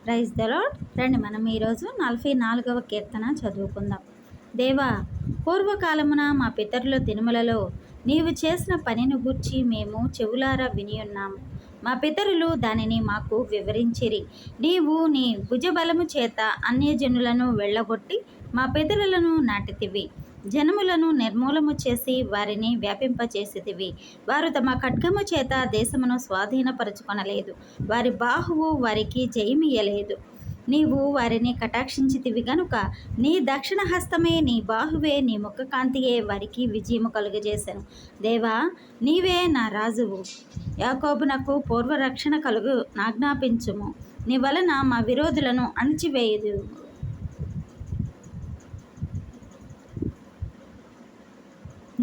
Praise the lord. రండి మనం ఈరోజు 44వ కీర్తన చదువుకుందాం. దేవా, పూర్వకాలమున మా పితరుల దినములలో నీవు చేసిన పనిని గూర్చి మేము చెవులారా వినియున్నాము. మా పితరులు దానిని మాకు వివరించిరి. నీవు నీ భుజబలము చేత అన్యజనులను వెళ్ళగొట్టి మా పితరులను నాటితివి. జనములను నిర్మూలము చేసి వారిని వ్యాపింపచేసితివి. వారు తమ ఖడ్గము చేత దేశమును స్వాధీనపరచుకొనలేదు. వారి బాహువు వారికి జయమియ్యలేదు. నీవు వారిని కటాక్షించితివి గనుక నీ దక్షిణ హస్తమే, నీ బాహువే, నీ ముఖకాంతియే వారికి విజయము కలుగజేసెను. దేవా, నీవే నా రాజువు. యాకోబునకు పూర్వరక్షణ కలుగు నాజ్ఞాపించుము. నీ వలన మా విరోధులను అణిచివేయుదు.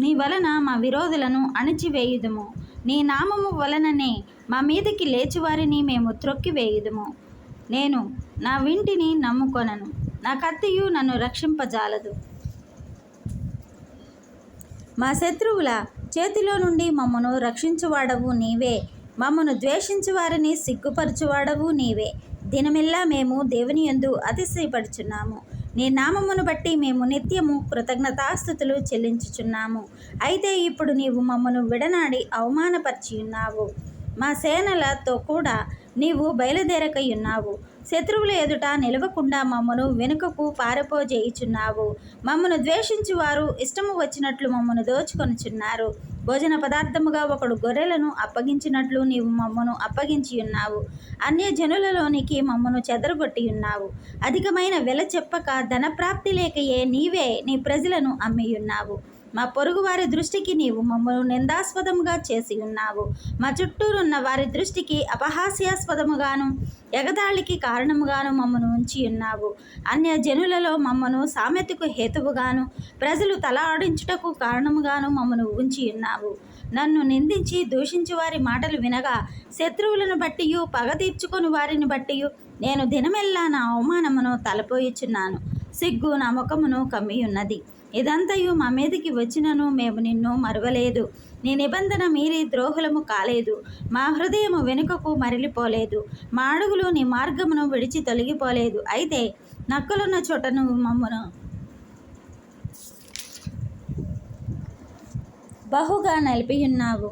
నీ వలన మా విరోధులను అణిచివేయుదుము. నీ నామము వలననే మా మీదకి లేచివారిని మేము త్రొక్కివేయుదుము. నేను నా వింటిని నమ్ముకొనను, నా కత్తియు నన్ను రక్షింపజాలదు. మా శత్రువుల చేతిలో నుండి మమ్మను రక్షించువాడవు నీవే. మమ్మను ద్వేషించు వారిని సిగ్గుపరచువాడవు నీవే. దినమెల్లా మేము దేవుని యందు అతిశయపడుచున్నాము. నీ నామమును బట్టి మేము నిత్యము కృతజ్ఞతాస్తుతులు చెల్లించుచున్నాము. అయితే ఇప్పుడు నీవు మమ్మను విడనాడి అవమానపరిచియున్నావు. మా సేనలతో కూడా నీవు బయలుదేరకయున్నావు. శత్రువుల ఎదుట నిలవకుండా మమ్మను వెనుకకు పారిపోజేయుచున్నావు. మమ్మను ద్వేషించు వారు ఇష్టము వచ్చినట్లు మమ్మను దోచుకొనుచున్నారు. భోజన పదార్థముగా ఒకడు గొర్రెలను అప్పగించినట్లు నీవు మమ్మను అప్పగించియున్నావు. అన్యజనులలోనికి మమ్మను చెదరగొట్టియున్నావు. అధికమైన వెల చెప్పక ధనప్రాప్తి లేకయే నీవే నీ ప్రజలను అమ్మియున్నావు. మా పొరుగువారి దృష్టికి నీవు మమ్మను నిందాస్పదముగా చేసి ఉన్నావు. మా చుట్టూరున్న వారి దృష్టికి అపహాస్యాస్పదముగాను ఎగతాళికి కారణముగాను మమ్మను ఉంచి ఉన్నావు. అన్యజనులలో మమ్మను సామెతకు హేతువుగాను ప్రజలు తల ఆడించుటకు కారణముగాను మమ్మను ఉంచి ఉన్నావు. నన్ను నిందించి దూషించు వారి మాటలు వినగా శత్రువులను బట్టియు పగ తీర్చుకొని వారిని బట్టియు నేను దినమెల్లా నా అవమానమును తలపోయిచున్నాను. సిగ్గు నా ముఖమును కమ్మియున్నది. ఇదంతయు మా మీదకి వచ్చినను మేము నిన్ను మరువలేదు. నీ నిబంధన మీరి ద్రోహులము కాలేదు. మా హృదయము వెనుకకు మరలిపోలేదు. మా అడుగులు నీ మార్గమును విడిచి తొలగిపోలేదు. అయితే నక్కలున్న చోట నువ్వు మమ్మను బహుగా నిలిపియున్నావు.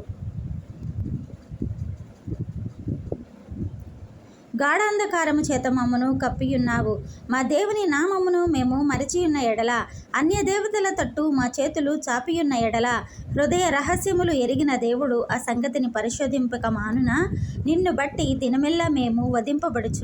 గాఢాంధకారము చేత మమ్మను కప్పియున్నావు. మా దేవుని నామమును మేము మరచియున్న ఎడల, అన్య దేవతల తట్టు మా చేతులు చాపియున్న ఎడల, హృదయ రహస్యములు ఎరిగిన దేవుడు ఆ సంగతిని పరిశోధింపక మానునా? నిన్ను బట్టి దినమెల్లా మేము వధింపబడుచు